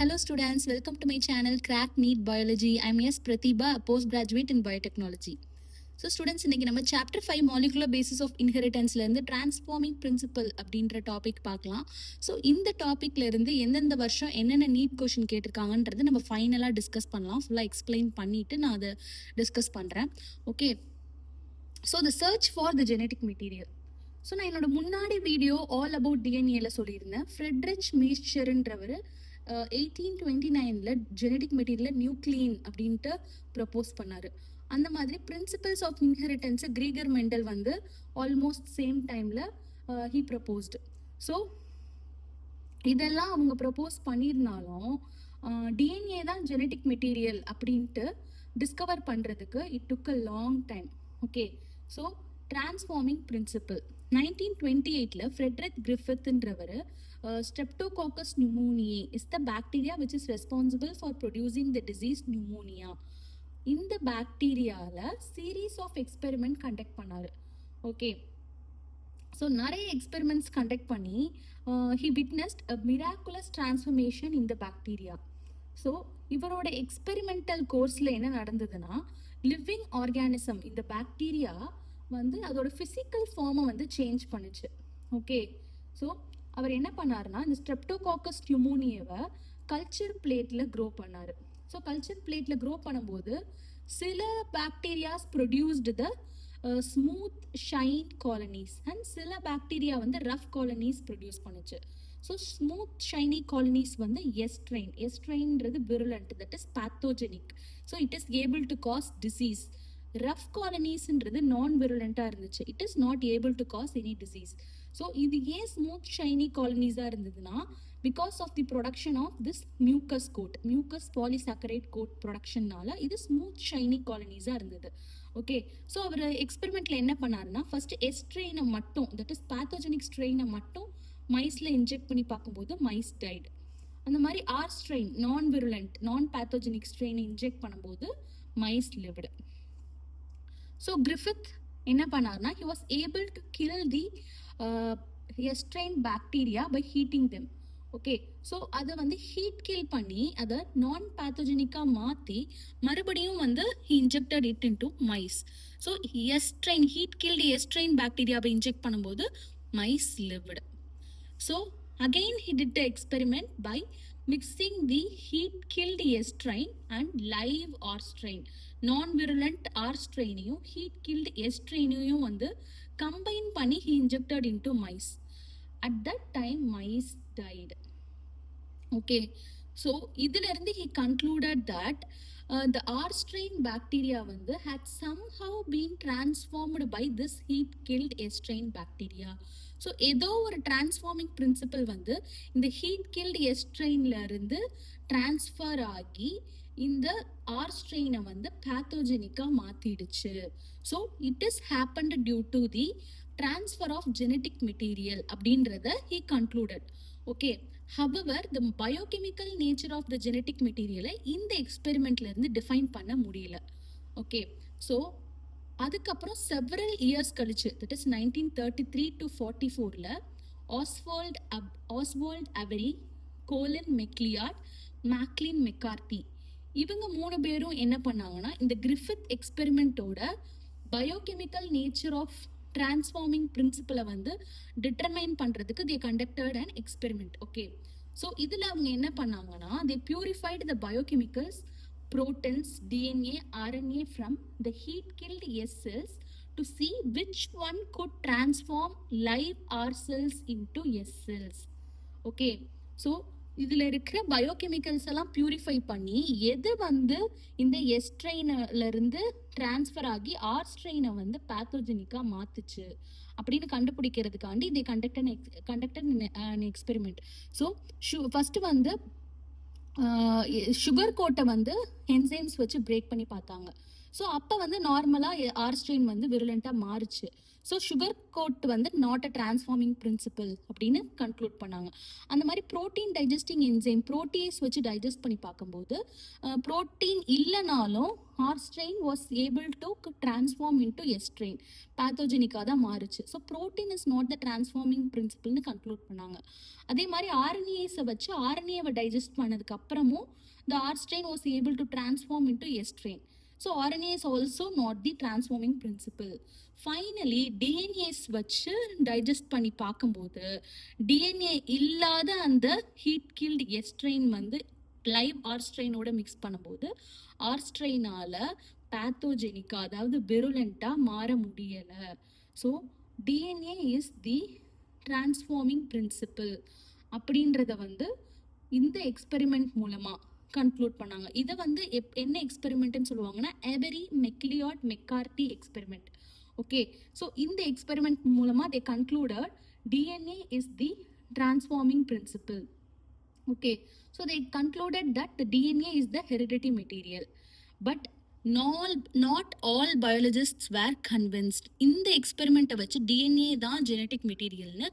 Hello students, welcome to my channel Crack NEET Biology. I'm S. Pratibha, a postgraduate in biotechnology. So students, இன்னைக்கு நம்ம chapter 5 molecular basis of inheritanceல இருந்து transforming principle அப்படின்ற topic பார்க்கலாம். So இந்த டாபிக்ல இருந்து எந்தெந்த வருஷம் என்னென்ன நீட் கொஷின் கேட்டிருக்காங்கன்றது நம்ம ஃபைனலாக டிஸ்கஸ் பண்ணலாம். ஃபுல்லாக எக்ஸ்பிளைன் பண்ணிட்டு நான் அதை டிஸ்கஸ் பண்ணுறேன். Okay, so the search for the genetic material. So நான் என்னோட முன்னாடி வீடியோ ஆல் அபவுட் டிஎன்ஏல சொல்லியிருந்தேன். ஃப்ரெட்ரிச் மீஸ்சர்ன்றவர் 1829 ஜெனட்டிக் மெட்டீரியல் நியூக்ளியின் அப்படின்ட்டு ப்ரப்போஸ் பண்ணாரு. அந்த மாதிரி பிரின்சிபல்ஸ் ஆஃப் இன்ஹெரிட்டன்ஸை கிரீகர் மெண்டல் வந்து ஆல்மோஸ்ட் சேம் டைம்ல ஹீ ப்ரப்போஸ்டு. ஸோ இதெல்லாம் அவங்க ப்ரப்போஸ் பண்ணியிருந்தாலும் டிஎன்ஏ தான் ஜெனட்டிக் மெட்டீரியல் அப்படின்ட்டு டிஸ்கவர் பண்ணுறதுக்கு it took a long time. Okay, so transforming principle 1928 Frederick கிரிஃபித்ன்றவர் Streptococcus pneumoniae is the bacteria which is responsible for producing the disease pneumonia. இந்த பாக்டீரியால series of experiment conduct பண்ணாரு. Okay, so நிறைய experiments conduct பண்ணி he witnessed a miraculous transformation in the bacteria. So இவரோட experimental கோர்ஸில் என்ன நடந்ததுன்னா, living organism இந்த bacteria வந்து அதோட ஃபிசிக்கல் ஃபார்மை வந்து சேஞ்ச் பண்ணுச்சு. ஓகே, ஸோ அவர் என்ன பண்ணாருன்னா, இந்த ஸ்ட்ரெப்டோகாக்கஸ் நியூமோனியாவை கல்ச்சர் பிளேட்டில் க்ரோ பண்ணார். ஸோ கல்ச்சர் பிளேட்டில் க்ரோ பண்ணும்போது சில bacterias produced the smooth shine colonies and சில பாக்டீரியா வந்து ரஃப் காலனிஸ் ப்ரொடியூஸ் பண்ணுச்சு. ஸோ ஸ்மூத் ஷைனி காலனிஸ் வந்து எஸ்ட்ரெயின்றது virulent, that is pathogenic. So it is able to cause disease. Rough காலனிஸ்ன்றது நான் விருலண்ட்டாக இருந்துச்சு, it is not able to cause any disease. So இது ஏன் ஸ்மூத் ஷைனி காலனிஸாக இருந்ததுன்னா, because of the production of this mucus coat, mucus polysaccharide coat ப்ரொடக்ஷன்னால இது smooth shiny காலனிஸாக இருந்தது. ஓகே, ஸோ அவர் எக்ஸ்பெரிமெண்ட்டில் என்ன பண்ணாருன்னா, ஃபர்ஸ்ட் எஸ்ட்ரெயினை மட்டும், தட் இஸ் பேத்தோஜெனிக் ஸ்ட்ரெயினை மட்டும் மைஸில் இன்ஜெக்ட் பண்ணி பார்க்கும்போது மைஸ் டைடு. அந்த மாதிரி R strain non virulent non pathogenic ஸ்ட்ரெயினை இன்ஜெக்ட் பண்ணும்போது மைஸ் லிவ்டு. ஸோ கிரிஃபித் என்ன பண்ணார்னா, he was able to kill the S strain bacteria by heating them. Okay, so அதை வந்து ஹீட் கில் பண்ணி அதை நான் பேத்தோஜெனிக்காக மாற்றி மறுபடியும் வந்து he injected it into mice. So S strain heat killed S strain பாக்டீரியாவை இன்ஜெக்ட் பண்ணும்போது mice lived. So again he did the experiment by mixing the heat killed estrine and live R strain. Non-virulent R strainayum heat killed estraineum வந்து combine பண்ணி he injected into mice. At that time mice died. Okay, so இதுல இருந்து he concluded that the R strain bacteria வந்து had somehow been transformed by this heat killed estrine bacteria. So ஏதோ ஒரு transforming principal வந்து இந்த heat guild எஸ்ட்ரெயின்ல இருந்து transfer ஆகி இந்த ஆர் ஸ்ட்ரெயினை வந்து பேத்தோஜெனிக்காக மாற்றிடுச்சு. So it is happened due to the transfer of genetic material அப்படின்றத he concluded. Okay, however the biochemical nature of the genetic மெட்டீரியலை இந்த எக்ஸ்பெரிமெண்ட்ல இருந்து டிஃபைன் பண்ண முடியல. ஓகே, ஸோ அதுக்கப்புறம் செவரல் இயர்ஸ் கழிச்சு, தட் இஸ் 1933 to 44ல Oswald Avery, Colin MacLeod, Maclyn McCarty இவங்க 3 பேரும் என்ன பண்ணாங்கன்னா, இந்த கிரிஃபித் எக்ஸ்பெரிமெண்ட்டோட பயோகெமிக்கல் நேச்சர் ஆஃப் டிரான்ஸ்ஃபார்மிங் பிரின்சிபலை வந்து டிட்டர்மைன் பண்ணுறதுக்கு they conducted an experiment. Okay, so இதில் அவங்க என்ன பண்ணாங்கன்னா, தே purified the biochemicals proteins, DNA, RNA from the heat-killed S cells to see which one could transform live R cells into S cells. Okay, so இதில் இருக்கிற biochemicals எல்லாம் purify பண்ணி எது வந்து இந்த எஸ்ட்ரெயினில் இருந்து டிரான்ஸ்ஃபர் ஆகி ஆர் ஸ்ட்ரெயினை வந்து பேத்தோஜெனிக்காக மாற்றுச்சு அப்படின்னு கண்டுபிடிக்கிறதுக்காண்டி இதை கண்டக்டட் எக்ஸ்பெரிமெண்ட். ஸோ ஃபஸ்ட்டு வந்து சுகர் கோட்டை வந்து என்சைம்ஸ் வச்சு பிரேக் பண்ணி பார்த்தாங்க. ஸோ அப்போ வந்து நார்மலாக ஆர் ஸ்ட்ரெயின் வந்து விருலண்ட்டாக மாறுச்சு. ஸோ சுகர் கோட் வந்து நாட் அ டிரான்ஸ்ஃபார்மிங் பிரின்சிபல் அப்படின்னு கன்க்ளூட் பண்ணாங்க. அந்த மாதிரி ப்ரோட்டீன் டைஜஸ்டிங் என்சைம் ப்ரோட்டீஸ் வச்சு டைஜஸ்ட் பண்ணி பார்க்கும்போது ப்ரோட்டீன் இல்லைனாலும் R strain was able to transform into S strain, பேத்தோஜெனிக்காக தான் மாறுச்சு. So protein is not the transforming பிரின்சிபல்னு கன்க்ளூட் பண்ணாங்க. அதே மாதிரி ஆர்என்ஏஸை வச்சு ஆர்என்ஏவை டைஜஸ்ட் பண்ணதுக்கு அப்புறமும் the R strain was able to transform into S strain. So RNA is also not the transforming principle. Finally DNAs வச்சு டைஜஸ்ட் பண்ணி பார்க்கும்போது டிஎன்ஏ இல்லாத அந்த ஹீட் கில்டு எஸ் ஸ்ட்ரெயின் வந்து லைவ் ஆர் ஸ்ட்ரெயினோட மிக்ஸ் பண்ணும்போது ஆர் ஸ்ட்ரெயினால பேத்தோஜெனிக்கா அதாவது விருலண்ட்டாக மாற முடியலை. So DNA is the transforming principle அப்படின்றத வந்து இந்த எக்ஸ்பெரிமெண்ட் மூலமாக கன்க்ளூட் பண்ணாங்க. இதை வந்து என்ன எக்ஸ்பெரிமெண்ட்னு சொல்லுவாங்கன்னா Ebury McLeod மெக்கார்டி experiment. Okay, so இந்த எக்ஸ்பெரிமெண்ட் மூலமாக they concluded DNA is the transforming principle. Okay, so they concluded that the DNA is the hereditary material, but not all biologists were convinced. இந்த எக்ஸ்பெரிமெண்ட்டை வச்சு DNA தான் genetic மெட்டீரியல்னு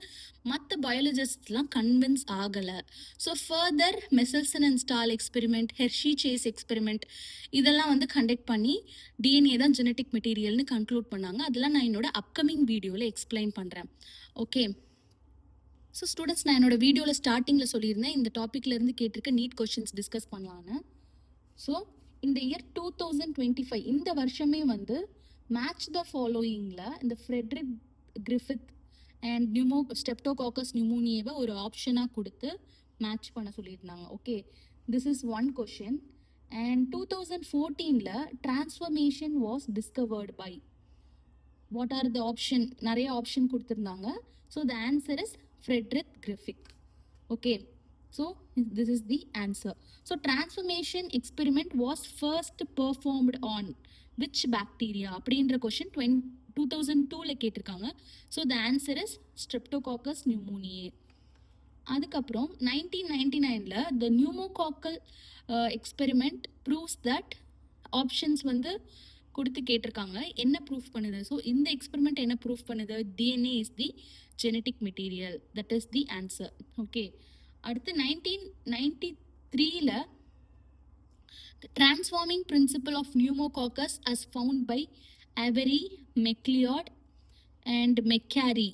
மற்ற பயாலஜிஸ்ட்லாம் convince ஆகலை. So further Meselson and Stahl experiment, Hershey Chase experiment இதெல்லாம் வந்து conduct பண்ணி டிஎன்ஏ தான் ஜெனட்டிக் மெட்டீரியல்னு கன்க்ளூட் பண்ணாங்க. அதெல்லாம் நான் என்னோட அப்கமிங் வீடியோவில் எக்ஸ்பிளைன் பண்ணுறேன். ஓகே, ஸோ ஸ்டூடெண்ட்ஸ், நான் என்னோட வீடியோவில் ஸ்டார்டிங்கில் சொல்லியிருந்தேன் இந்த டாப்பிக்லேருந்து கேட்டிருக்க நீட் கொஷின்ஸ் டிஸ்கஸ் பண்ணலான்னு. ஸோ இந்த இயர் 2025 இந்த வருஷமே வந்து மேட்ச் த ஃபாலோயிங்கில் இந்த ஃப்ரெட்ரிக் கிரிஃபித் அண்ட் ஸ்ட்ரெப்டோகாக்கஸ் நியூமோனியாவை ஒரு ஆப்ஷனாக கொடுத்து மேட்ச் பண்ண சொல்லியிருந்தாங்க. Okay, this is one question. And 2014 transformation was discovered by what are the option, நிறைய ஆப்ஷன் கொடுத்துருந்தாங்க. So the answer is Frederick Griffith. Okay, so this is the answer. So transformation experiment was first performed on which bacteria அப்படின்ற question 2002 கேட்டிருக்காங்க. So the answer is streptococcus pneumoniae. அதுக்கப்புறம் 1999 the pneumococcal experiment proves that options வந்து கொடுத்து கேட்டிருக்காங்க, என்ன proof பண்ணுது? So இந்த experiment என்ன ப்ரூஃப் பண்ணுது? DNA is the genetic material, that is the answer. Okay, அடுத்து 1993 transforming principle of pneumococcus as found by Avery, McLeod and McCary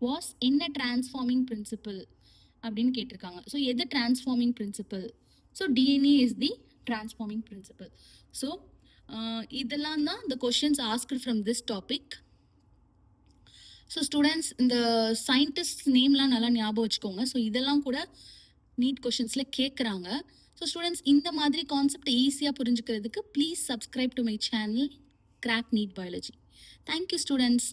was என்ன டிரான்ஸ்ஃபார்மிங் பிரின்சிபல் அப்படின்னு கேட்டிருக்காங்க. ஸோ எது transforming principle? So DNA is the transforming principle. So இதெல்லாம் தான் the questions asked from this topic. So students, இந்த scientist நேம்லாம் நல்லா ஞாபகம் வச்சுக்கோங்க. ஸோ இதெல்லாம் கூட நீட் கொஷின்ஸில் கேட்குறாங்க. ஸோ ஸ்டூடெண்ட்ஸ், இந்த மாதிரி கான்செப்ட் ஈஸியாக புரிஞ்சுக்கிறதுக்கு please subscribe to my channel Crack NEET Biology. Thank you students.